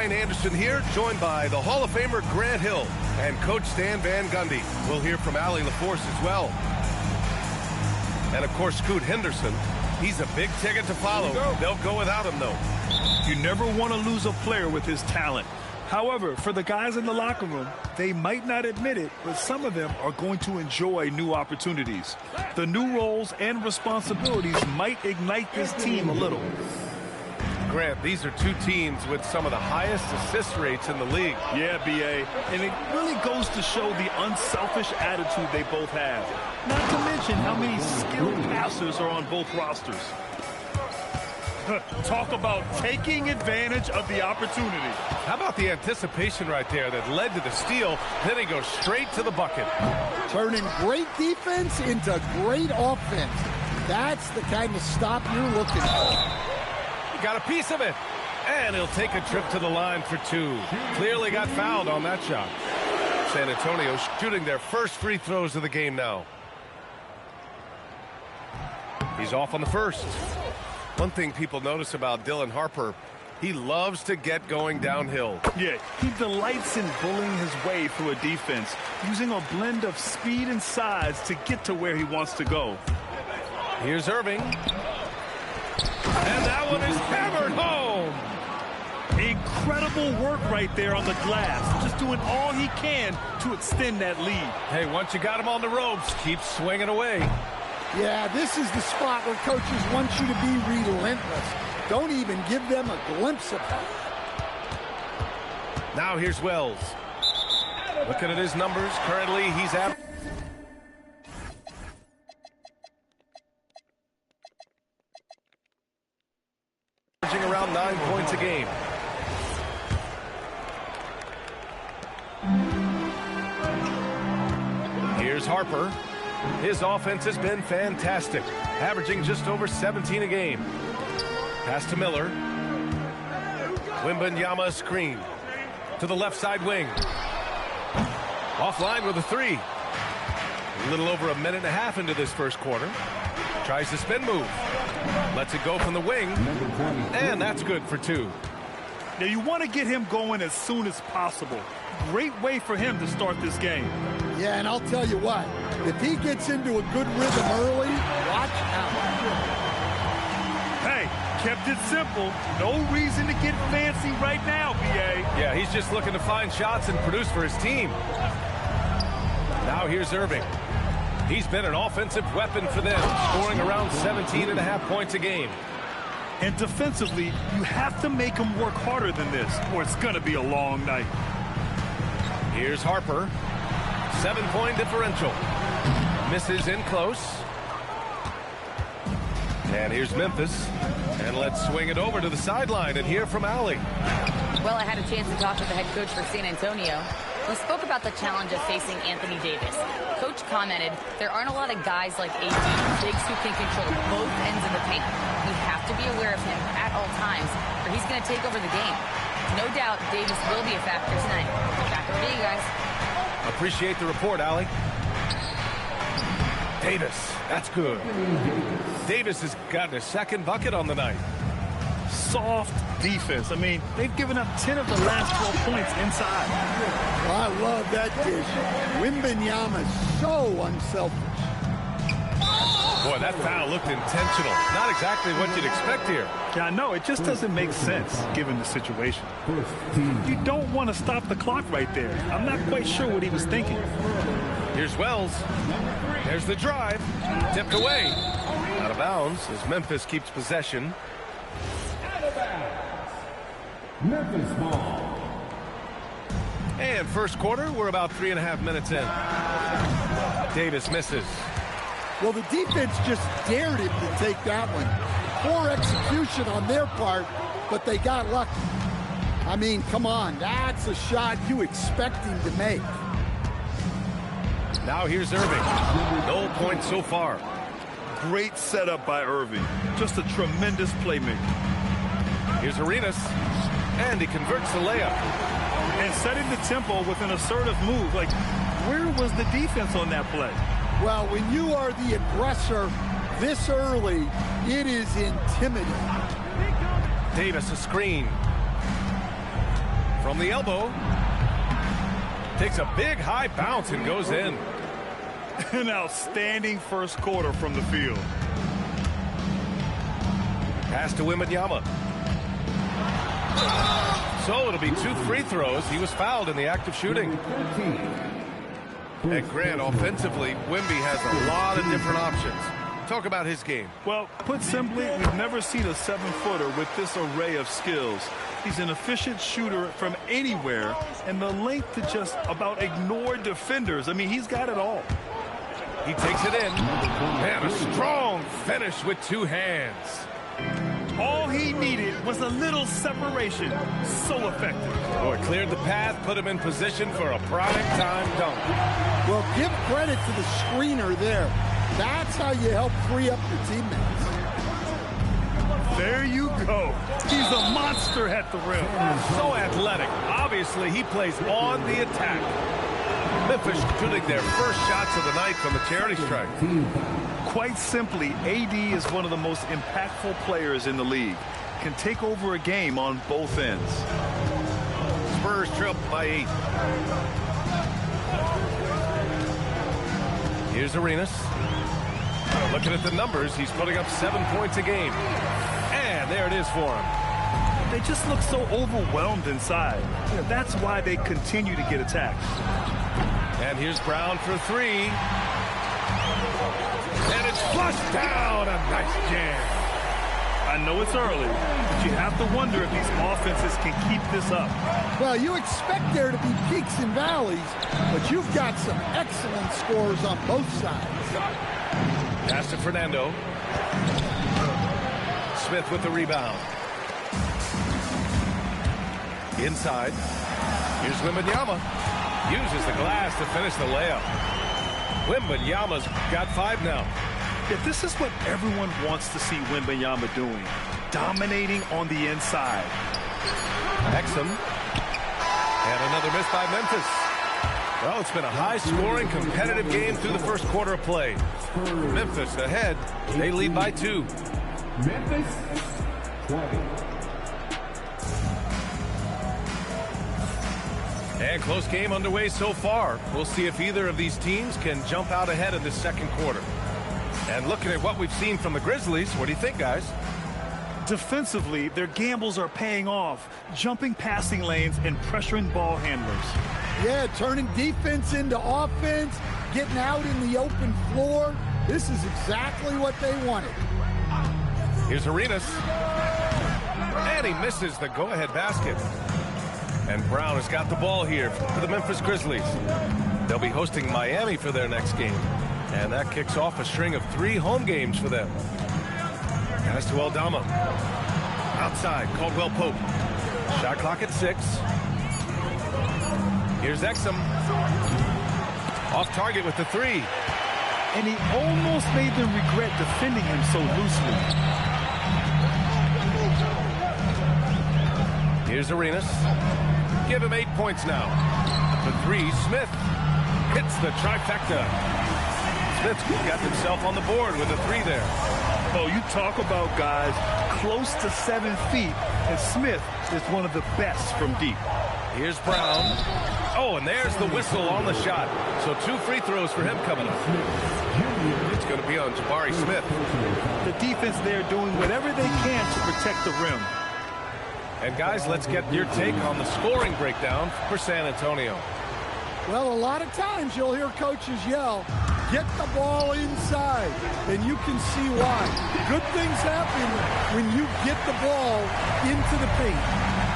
Brian Anderson here, joined by the Hall of Famer Grant Hill and Coach Stan Van Gundy. We'll hear from Allie LaForce as well. And, of course, Scoot Henderson. He's a big ticket to follow. They'll go without him, though. You never want to lose a player with his talent. However, for the guys in the locker room, they might not admit it, but some of them are going to enjoy new opportunities. The new roles and responsibilities might ignite this team a little. Grant, these are two teams with some of the highest assist rates in the league. Yeah, B.A., and it really goes to show the unselfish attitude they both have. Not to mention how many skilled passers are on both rosters. Talk about taking advantage of the opportunity. How about the anticipation right there that led to the steal, then he goes straight to the bucket. Turning great defense into great offense. That's the kind of stop you're looking for. Got a piece of it, and he'll take a trip to the line for two. Clearly got fouled on that shot. San Antonio shooting their first free throws of the game now. He's off on the first. One thing people notice about Dylan Harper, he loves to get going downhill. Yeah, he delights in bullying his way through a defense, using a blend of speed and size to get to where he wants to go. Here's Irving. And that one is hammered home. Incredible work right there on the glass. Just doing all he can to extend that lead. Hey, once you got him on the ropes, keep swinging away. Yeah, this is the spot where coaches want you to be relentless. Don't even give them a glimpse of it. Now here's Wells. Looking at his numbers, currently he's at around 9 points a game. Here's Harper. His offense has been fantastic, averaging just over 17 a game. Pass to Miller. Wembanyama screen to the left side wing. Offline with a three. A little over a minute and a half into this first quarter. Tries the spin move. Lets it go from the wing. And that's good for two. Now you want to get him going as soon as possible. Great way for him to start this game. Yeah, and I'll tell you what. If he gets into a good rhythm early, watch out. Hey, kept it simple. No reason to get fancy right now, B.A. Yeah, he's just looking to find shots and produce for his team. Now here's Irving. He's been an offensive weapon for them, scoring around 17.5 points a game. And defensively, you have to make him work harder than this, or it's going to be a long night. Here's Harper. 7-point differential. Misses in close. And here's Memphis. And let's swing it over to the sideline and hear from Allie. Well, I had a chance to talk with the head coach for San Antonio. We spoke about the challenge of facing Anthony Davis. Coach commented, there aren't a lot of guys like AD, bigs who can control both ends of the paint. We have to be aware of him at all times, or he's going to take over the game. No doubt Davis will be a factor tonight. Back over to you guys. Appreciate the report, Allie. Davis, that's good. Davis has gotten his second bucket on the night. Soft defense. I mean, they've given up 10 of the last 12 points inside. I love that dish. Wembanyama is so unselfish. Boy, that foul looked intentional. Not exactly what you'd expect here. Yeah, I know. It just doesn't make sense, given the situation. You don't want to stop the clock right there. I'm not quite sure what he was thinking. Here's Wells. There's the drive. Tipped away. Out of bounds as Memphis keeps possession. Memphis ball. And first quarter, we're about 3.5 minutes in. Davis misses. Well, the defense just dared him to take that one. Poor execution on their part, but they got lucky. I mean, come on, that's a shot you expect him to make. Now here's Irving. No points so far. Great setup by Irving. Just a tremendous playmaker. Here's Arenas. And he converts the layup. And setting the tempo with an assertive move. Like, where was the defense on that play? Well, when you are the aggressor this early, it is intimidating. Davis a screen. From the elbow. Takes a big high bounce and goes in. An outstanding first quarter from the field. Pass to Wembanyama. So it'll be 2 free throws. He was fouled in the act of shooting. And Grant, offensively, Wemby has a lot of different options. Talk about his game. Well, put simply, we've never seen a 7-footer with this array of skills. He's an efficient shooter from anywhere, and the length to just about ignore defenders. I mean, he's got it all. He takes it in, and a strong finish with 2 hands. All he needed was a little separation. So effective. Oh, it cleared the path, put him in position for a prime-time dunk. Well, give credit to the screener there. That's how you help free up your teammates. There you go. He's a monster at the rim. So athletic. Obviously, he plays on the attack. Memphis shooting their first shots of the night from the charity stripe. Quite simply, AD is one of the most impactful players in the league. Can take over a game on both ends. Spurs trail by 8. Here's Arenas. Looking at the numbers, he's putting up 7 points a game. And there it is for him. They just look so overwhelmed inside. That's why they continue to get attacked. And here's Brown for 3. And it's flushed down. A nice jam. I know it's early, but you have to wonder if these offenses can keep this up. Well, you expect there to be peaks and valleys, but you've got some excellent scores on both sides. Pass to Fernando. Smith with the rebound. Inside. Here's Wembanyama. Uses the glass to finish the layup. Wembanyama's got 5 now. Yeah, this is what everyone wants to see Wembanyama doing. Dominating on the inside. Exum. And another miss by Memphis. Well, it's been a high-scoring, competitive game through the first quarter of play. Memphis ahead. They lead by 2. Memphis 20. And close game underway so far. We'll see if either of these teams can jump out ahead in this second quarter. And looking at what we've seen from the Grizzlies, what do you think, guys? Defensively, their gambles are paying off, jumping passing lanes and pressuring ball handlers. Yeah, turning defense into offense, getting out in the open floor. This is exactly what they wanted. Here's Arenas. And he misses the go-ahead basket. And Brown has got the ball here for the Memphis Grizzlies. They'll be hosting Miami for their next game. And that kicks off a string of 3 home games for them. Pass to Aldama. Outside, Caldwell Pope. Shot clock at 6. Here's Exum. Off target with the 3. And he almost made them regret defending him so loosely. Here's Arenas. Give him 8 points now. The 3, Smith hits the trifecta. Smith's got himself on the board with a 3 there. Oh, you talk about guys close to 7 feet, and Smith is one of the best from deep. Here's Brown. Oh, and there's the whistle on the shot. So 2 free throws for him coming up. It's going to be on Jabari Smith. The defense there doing whatever they can to protect the rim. And guys, let's get your take on the scoring breakdown for San Antonio. Well, a lot of times you'll hear coaches yell, get the ball inside, and you can see why. Good things happen when you get the ball into the paint.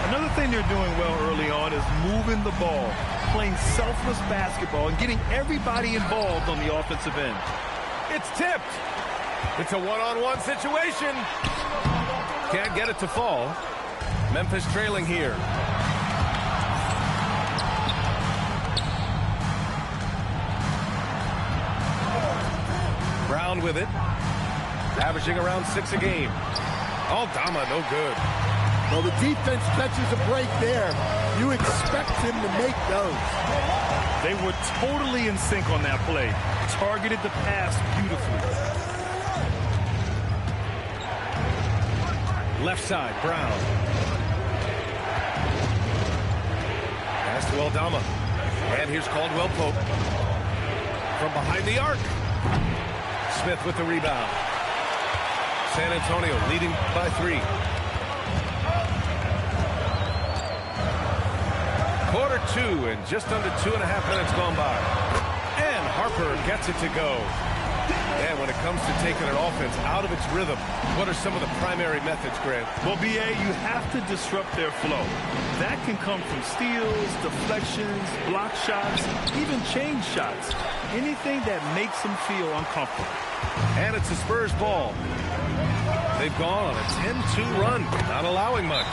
Another thing they're doing well early on is moving the ball, playing selfless basketball, and getting everybody involved on the offensive end. It's tipped. It's a one-on-one situation. Can't get it to fall. Memphis trailing here. Brown with it. Averaging around 6 a game. Aldama, no good. Well, the defense catches a break there. You expect him to make those. They were totally in sync on that play. Targeted the pass beautifully. Left side, Brown. Pass to Aldama. And here's Caldwell Pope. From behind the arc. Smith with the rebound. San Antonio leading by 3. Quarter 2 and just under 2.5 minutes gone by. And Harper gets it to go. And when it comes to taking an offense out of its rhythm, what are some of the primary methods, Grant? Well, B.A., you have to disrupt their flow. That can come from steals, deflections, block shots, even change shots. Anything that makes them feel uncomfortable. And it's the Spurs ball. They've gone on a 10-2 run, not allowing much.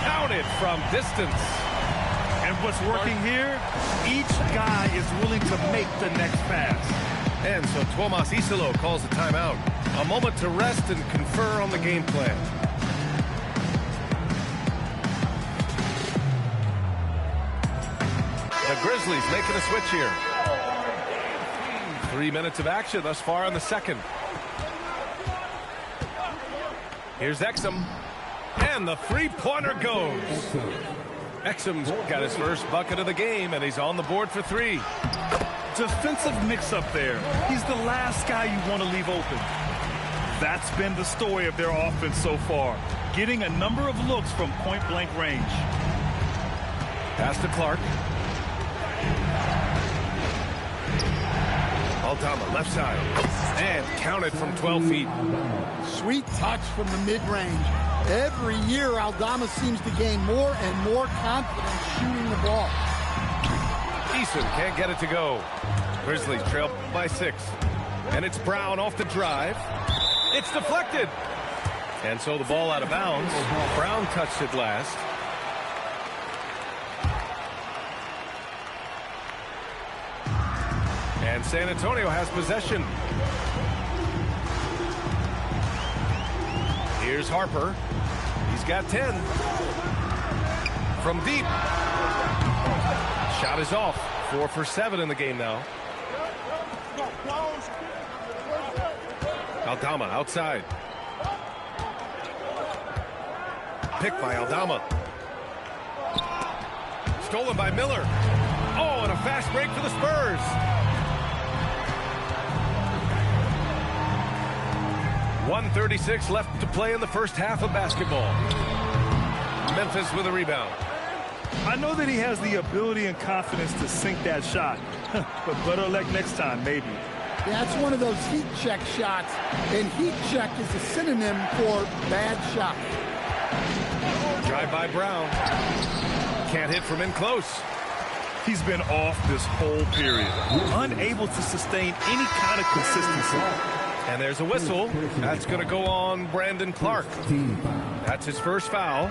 Counted from distance. And what's working here, each guy is willing to make the next pass. And so Tomas Isolo calls a timeout. A moment to rest and confer on the game plan. The Grizzlies making a switch here. 3 minutes of action thus far in the second. Here's Exum. And the three-pointer goes. Exum's got his first bucket of the game, and he's on the board for 3. Defensive mix-up there. He's the last guy you want to leave open. That's been the story of their offense so far, getting a number of looks from point-blank range. Pass to Clark. Aldama, left side. And counted from 12 feet. Sweet touch from the mid-range. Every year, Aldama seems to gain more and more confidence shooting the ball. Eason can't get it to go. Grizzlies trail by 6. And it's Brown off the drive. It's deflected. And so the ball out of bounds. Brown touched it last. And San Antonio has possession. Here's Harper. He's got 10. From deep. Shot is off. 4 for 7 in the game now. Aldama outside. Picked by Aldama. Stolen by Miller. Oh, and a fast break for the Spurs. .136 left to play in the first half of basketball. Memphis with a rebound. I know that he has the ability and confidence to sink that shot, but better luck next time, maybe. Yeah, it's one of those heat check shots, and heat check is a synonym for bad shot. Drive by Brown. Can't hit from in close. He's been off this whole period, unable to sustain any kind of consistency. And there's a whistle. That's going to go on Brandon Clark. That's his first foul.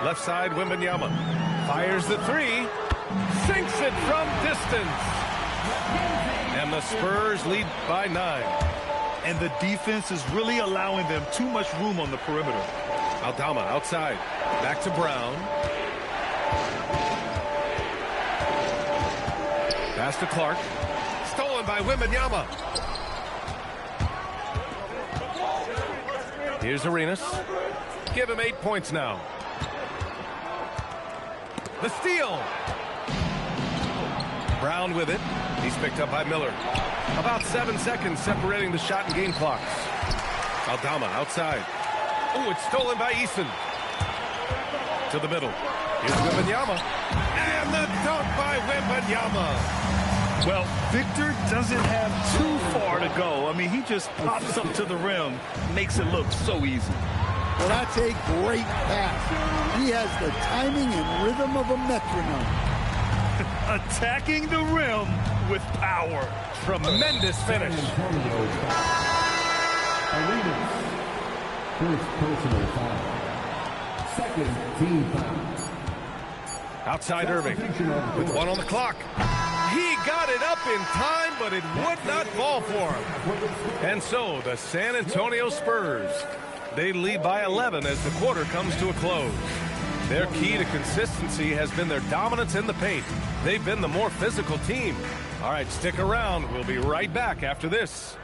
Left side, Wembanyama. Fires the 3. Sinks it from distance. And the Spurs lead by 9. And the defense is really allowing them too much room on the perimeter. Aldama outside. Back to Brown. Pass to Clark. Stolen by Wembanyama. Here's Arenas. Give him 8 points now. The steal. Brown with it. He's picked up by Miller. About 7 seconds separating the shot and game clocks. Aldama outside. Oh, it's stolen by Eason. To the middle. Here's Wembanyama. And the dunk by Wembanyama. Well, Victor doesn't have too far to go. I mean, he just pops up to the rim, makes it look so easy. Well, that's a great pass. He has the timing and rhythm of a metronome. Attacking the rim with power. Tremendous finish. Arenas. First personal foul. Second team foul. Outside Irving with 1 on the clock. He got it up in time, but it would not fall for him. And so the San Antonio Spurs, they lead by 11 as the quarter comes to a close. Their key to consistency has been their dominance in the paint. They've been the more physical team. All right, stick around. We'll be right back after this.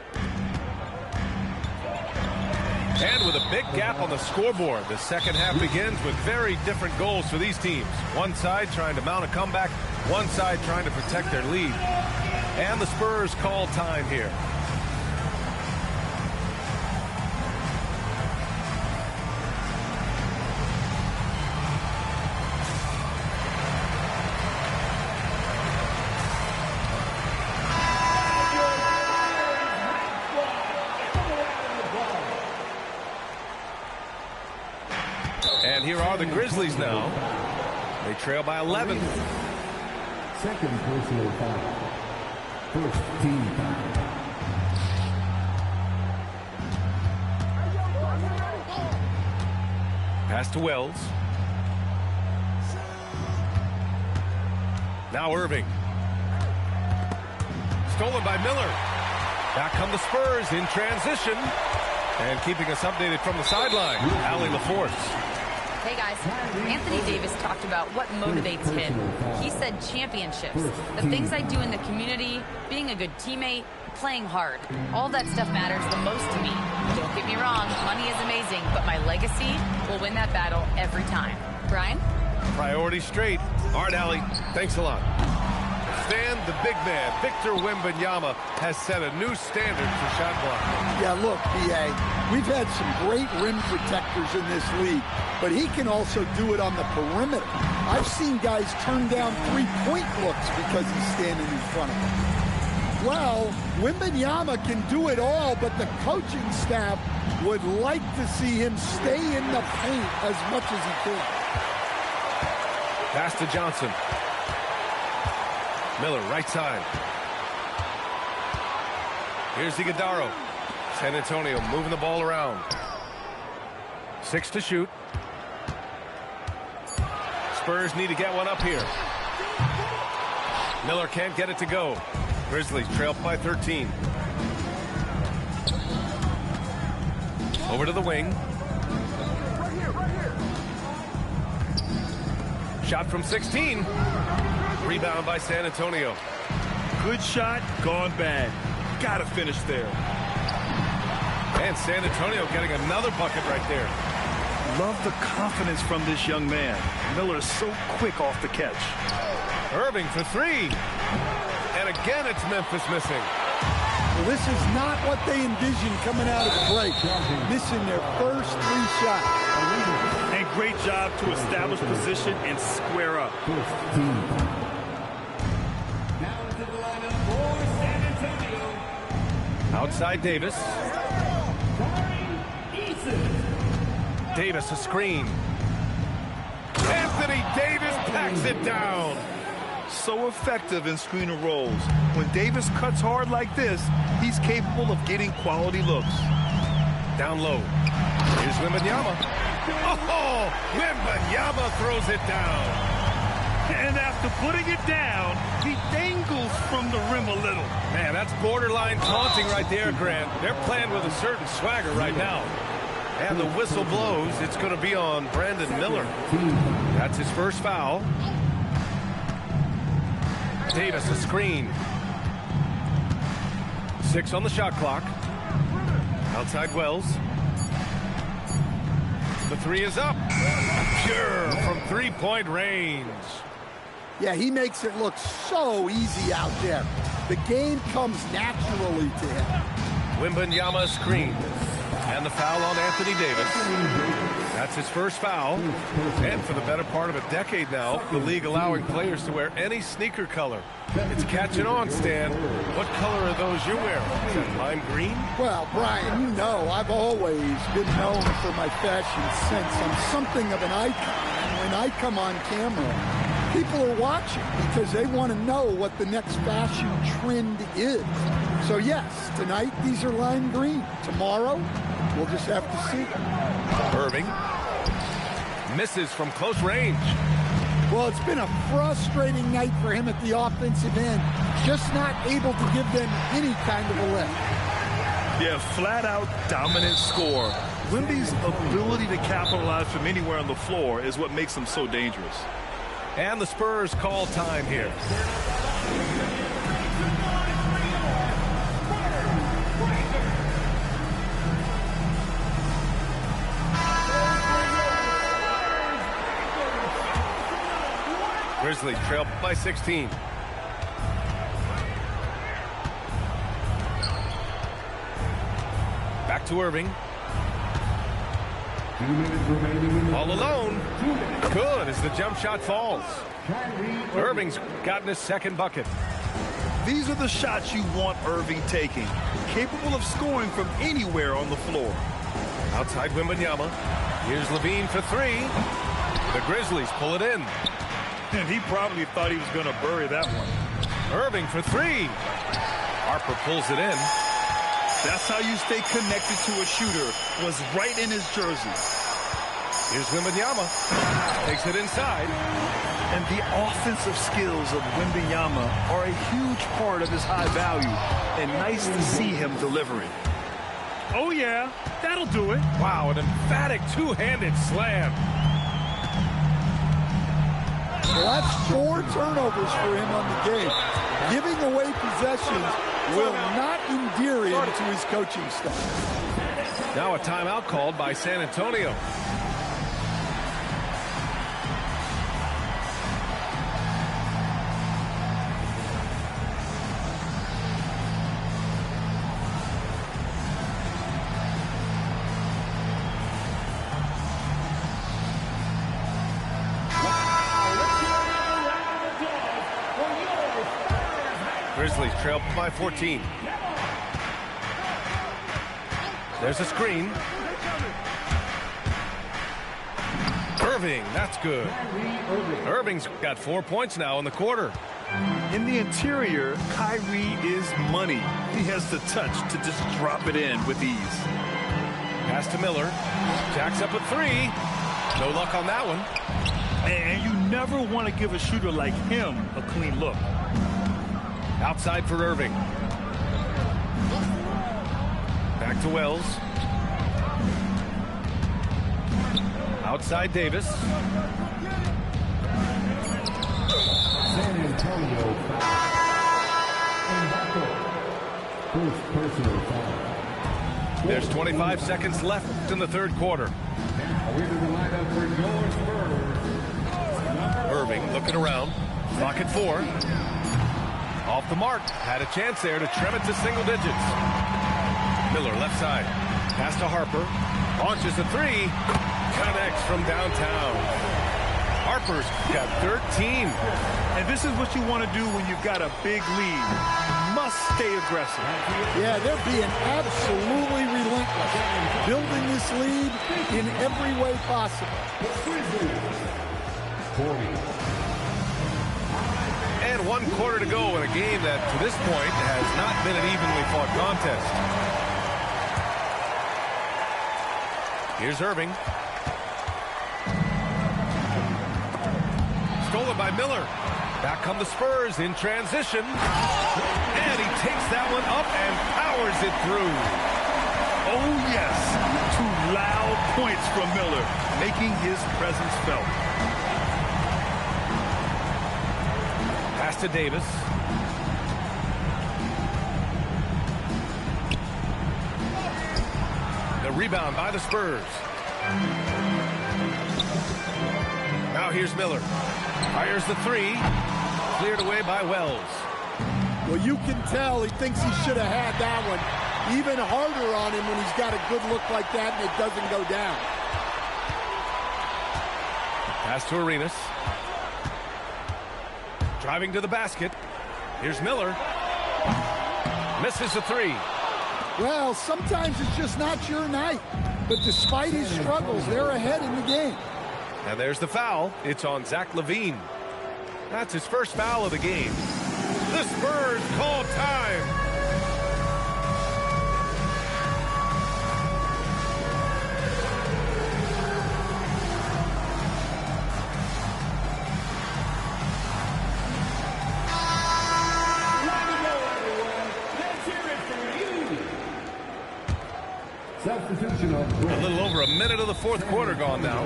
And with a big gap on the scoreboard, the second half begins with very different goals for these teams. One side trying to mount a comeback, one side trying to protect their lead. And the Spurs call time here. And here are the Grizzlies now. They trail by 11. Second personal foul. First team foul. Pass to Wells. Now Irving. Stolen by Miller. Back come the Spurs in transition. And keeping us updated from the sideline, Allie LaForce. Hey guys, Anthony Davis talked about what motivates him. He said championships, the things I do in the community, being a good teammate, playing hard. All that stuff matters the most to me. Don't get me wrong, money is amazing, but my legacy will win that battle every time. Brian? Priority straight. All right, Allie, thanks a lot. Stan, the big man, Victor Wembanyama, has set a new standard for shot blocking. Yeah, look, B.A., we've had some great rim protectors in this league, but he can also do it on the perimeter. I've seen guys turn down three-point looks because he's standing in front of them. Well, Wembanyama can do it all, but the coaching staff would like to see him stay in the paint as much as he can. Pass to Johnson. Miller, right side. Here's Iguodala. San Antonio moving the ball around. 6 to shoot. Spurs need to get one up here. Miller can't get it to go. Grizzlies trail by 13. Over to the wing. Shot from 16. Rebound by San Antonio. Good shot, gone bad. Gotta finish there. And San Antonio getting another bucket right there. Love the confidence from this young man. Miller is so quick off the catch. Irving for 3. And again, it's Memphis missing. Well, this is not what they envisioned coming out of the break. Missing their first 3 shots. And great job to establish position and square up. First team foul. Outside Davis. Davis a screen. Anthony Davis packs it down. So effective in screen and rolls. When Davis cuts hard like this, he's capable of getting quality looks. Down low. Here's Wembanyama. Oh, Wembanyama throws it down. And after putting it down, he dangles from the rim a little. Man, that's borderline taunting right there, Grant. They're playing with a certain swagger right now. And the whistle blows. It's going to be on Brandon Miller. That's his first foul. Davis a screen. 6 on the shot clock. Outside Wells. The 3 is up. Pure from 3-point range. Yeah, he makes it look so easy out there. The game comes naturally to him. Wembanyama screen. And the foul on Anthony Davis. That's his first foul. And for the better part of a decade now, the league allowing players to wear any sneaker color. It's catching on, Stan. What color are those you're wearing? Is that lime green? Well, Brian, you know I've always been known for my fashion sense. I'm something of an icon. And when I come on camera, people are watching because they want to know what the next fashion trend is. So yes, tonight these are lime green. Tomorrow, we'll just have to see. Irving misses from close range. Well, it's been a frustrating night for him at the offensive end. Just not able to give them any kind of a lift. Yeah, flat-out dominant score. Wemby's ability to capitalize from anywhere on the floor is what makes him so dangerous. And the Spurs call time here. Grizzlies trail by 16. Back to Irving. 2 minutes remaining. All alone. Good as the jump shot falls. Irving's gotten his second bucket. These are the shots you want Irving taking. Capable of scoring from anywhere on the floor. Outside Wembanyama. Here's Levine for three. The Grizzlies pull it in. And he probably thought he was going to bury that one. Irving for three. Harper pulls it in. That's how you stay connected to a shooter, was right in his jersey. Here's Wembanyama. Takes it inside. And the offensive skills of Wembanyama are a huge part of his high value. And nice to see him delivering. Oh, yeah, that'll do it. Wow, an emphatic two-handed slam. Well, that's 4 turnovers for him on the game. Giving away possessions will not endear him to his coaching staff. Now a timeout called by San Antonio. Grizzlies trail by 14. There's a screen. Irving, that's good. Irving's got 4 points now in the quarter. In the interior, Kyrie is money. He has the touch to just drop it in with ease. Pass to Miller. Jacks up a three. No luck on that one. And you never want to give a shooter like him a clean look. Outside for Irving. Back to Wells. Outside Davis. San Antonio first personal foul. There's 25 seconds left in the third quarter. Away to the lineup for your Spurs. Irving looking around. Clock at 4. Off the mark. Had a chance there to trim it to single digits. Miller left side. Pass to Harper. Launches a three. Connects from downtown. Harper's got 13. And this is what you want to do when you've got a big lead. You must stay aggressive. Yeah, they're being absolutely relentless. Building this lead in every way possible. 40. And 1 quarter to go in a game that, to this point, has not been an evenly fought contest. Here's Irving. Stolen by Miller. Back come the Spurs in transition. And he takes that one up and powers it through. Oh, yes. 2 loud points from Miller, making his presence felt. Pass to Davis. The rebound by the Spurs. Now here's Miller. Fires the three. Cleared away by Wells. Well, you can tell he thinks he should have had that one. Even harder on him when he's got a good look like that and it doesn't go down. Pass to Arenas. Driving to the basket. Here's Miller. Misses a three. Well, sometimes it's just not your night. But despite his struggles, they're ahead in the game. And there's the foul. It's on Zach LaVine. That's his first foul of the game. The Spurs call time. Substitution of A little over a minute of the fourth quarter gone now.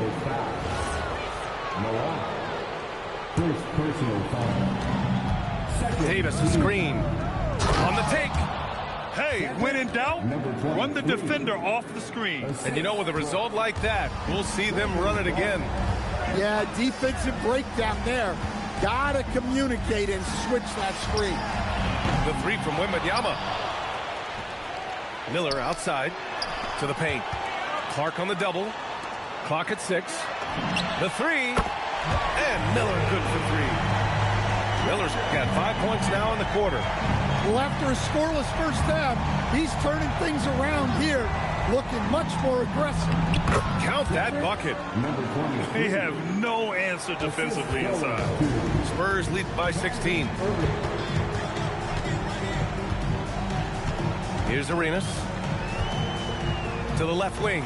First personal foul. Davis, a screen. On the take. Hey, when in doubt, run the defender off the screen. And you know, with a result like that, we'll see them run it again. Yeah, defensive breakdown there. Gotta communicate and switch that screen. The three from Wembanyama. Miller outside to the paint. Clark on the double. Clock at 6. The three. And Miller good for 3. Miller's got 5 points now in the quarter. Well, after a scoreless first half, he's turning things around here, looking much more aggressive. Count that bucket. They have no answer defensively inside. Spurs lead by 16. Here's Arenas. To the left wing.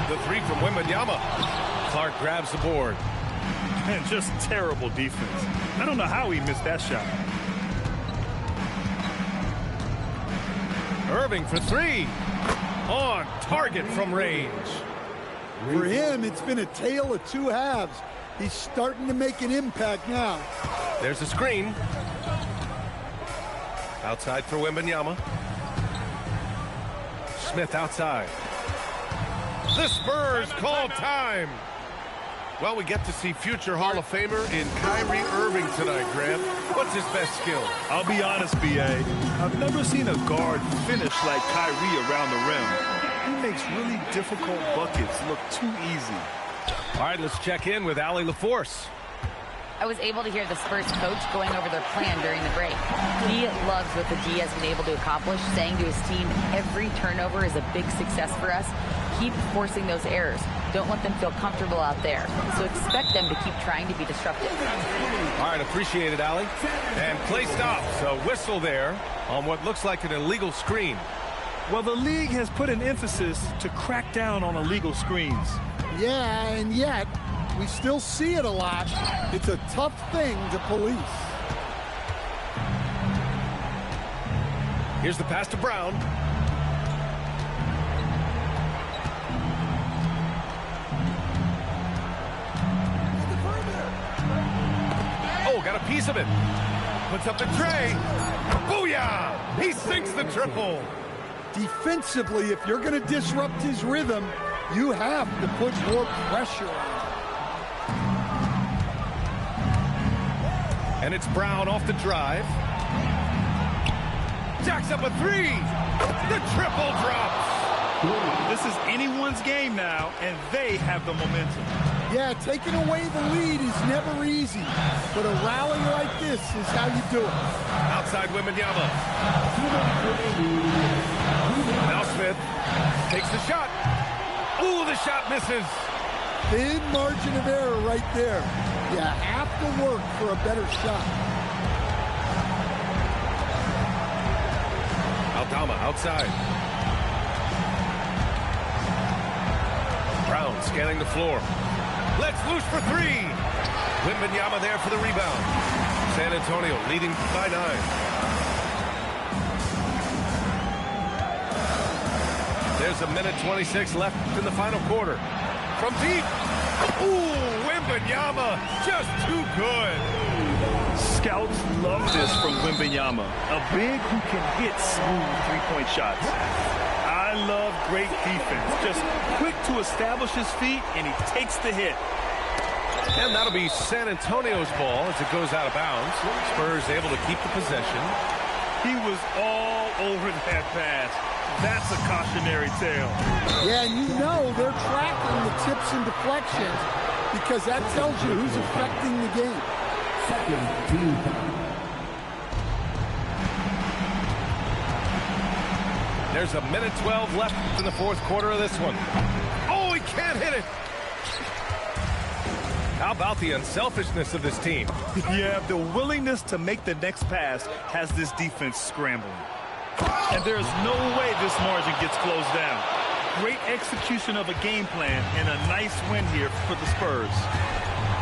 The three from Wembanyama. Clark grabs the board. And just terrible defense. I don't know how he missed that shot. Irving for 3. On target from range. For him, it's been a tale of two halves. He's starting to make an impact now. There's a screen. Outside for Wembanyama. Smith outside. The Spurs call time. Well, we get to see future Hall of Famer in Kyrie Irving tonight, Grant. What's his best skill? I'll be honest, B.A. I've never seen a guard finish like Kyrie around the rim. He makes really difficult buckets look too easy. All right, let's check in with Allie LaForce. I was able to hear the Spurs coach going over their plan during the break. He loves what the D has been able to accomplish, saying to his team, every turnover is a big success for us. Keep forcing those errors. Don't let them feel comfortable out there. So expect them to keep trying to be disruptive. All right, appreciate it, Allie. And play stops. A whistle there on what looks like an illegal screen. Well, the league has put an emphasis to crack down on illegal screens. Yeah, and yet, we still see it a lot. It's a tough thing to police. Here's the pass to Brown. Oh, got a piece of it. Puts up the tray. Booyah! He sinks the triple. Defensively, if you're going to disrupt his rhythm, you have to put more pressure on him. And it's Brown off the drive. Jacks up a 3. The triple drops. This is anyone's game now, and they have the momentum. Yeah, taking away the lead is never easy, but a rally like this is how you do it. Outside Wembanyama. Now Smith takes the shot. Ooh, the shot misses. Thin margin of error right there. You have to work for a better shot. Aldama outside. Brown scanning the floor. Let's loose for 3. Wembanyama there for the rebound. San Antonio leading by 9. There's a minute 26 left in the final quarter. From deep. Ooh, Wembanyama just too good. Scouts love this from Wembanyama, a big who can hit smooth three-point shots. I love great defense, just quick to establish his feet, and he takes the hit. And that'll be San Antonio's ball as it goes out of bounds. Spurs able to keep the possession. He was all over that pass. That's a cautionary tale. Yeah, and you know they're tracking the tips and deflections because that tells you who's affecting the game. There's a minute 12 left in the fourth quarter of this one. Oh, he can't hit it. How about the unselfishness of this team? Yeah, the willingness to make the next pass has this defense scrambling. And there's no way this margin gets closed down. Great execution of a game plan and a nice win here for the Spurs.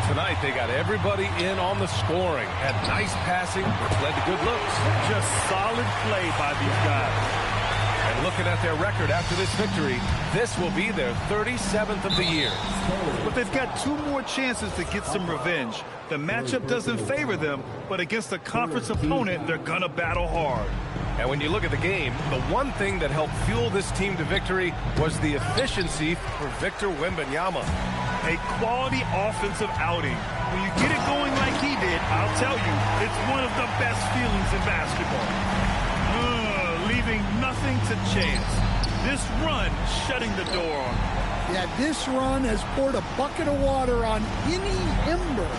Tonight, they got everybody in on the scoring. Had nice passing, which led to good looks. Just solid play by these guys. And looking at their record after this victory, this will be their 37th of the year. But they've got 2 more chances to get some revenge. The matchup doesn't favor them, but against a conference opponent, they're gonna battle hard. And when you look at the game, the one thing that helped fuel this team to victory was the efficiency for Victor Wembanyama. A quality offensive outing. When you get it going like he did, I'll tell you, it's one of the best feelings in basketball. Leaving nothing to chance. This run shutting the door on him. Yeah, this run has poured a bucket of water on any ember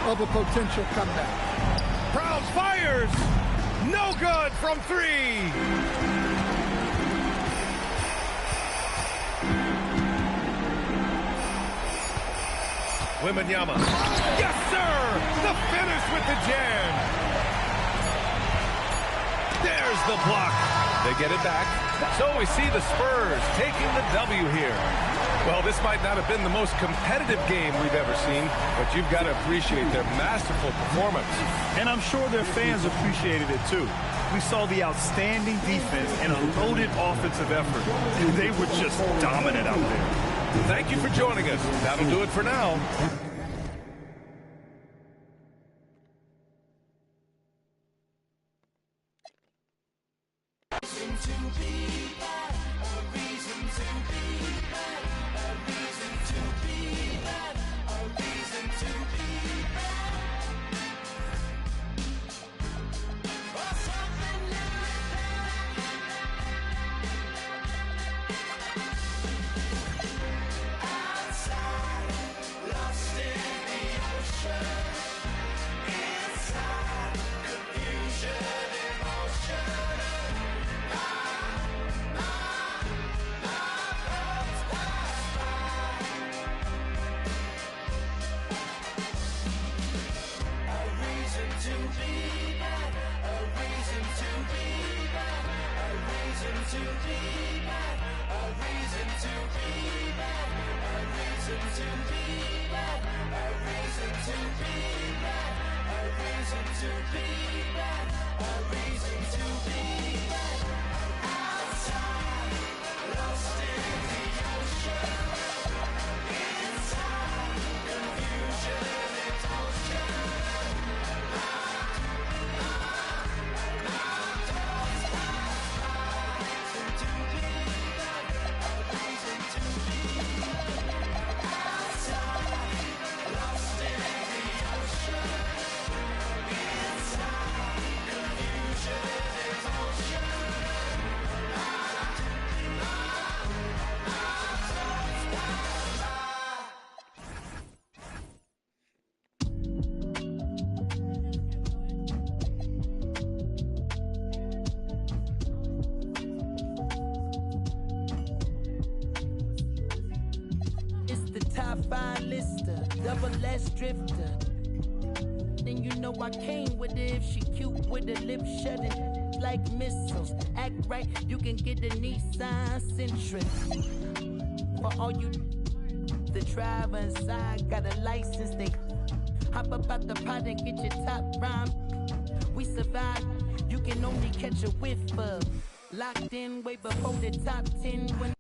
of a potential comeback. Prowse fires! No good from three! Wembanyama. Yes, sir! The finish with the jam! There's the block. They get it back. So we see the Spurs taking the W here. Well, this might not have been the most competitive game we've ever seen, but you've got to appreciate their masterful performance. And I'm sure their fans appreciated it too. We saw the outstanding defense and a loaded offensive effort. They were just dominant out there. Thank you for joining us. That'll do it for now. Double S drifter. Then you know I came with it. If she cute with the lip shutting like missiles. Act right, you can get the Nissan Sentra. For all you the driver inside got a license, they hop up out the pot and get your top rhyme. We survive, you can only catch a whiff of. Locked in way before the top 10 when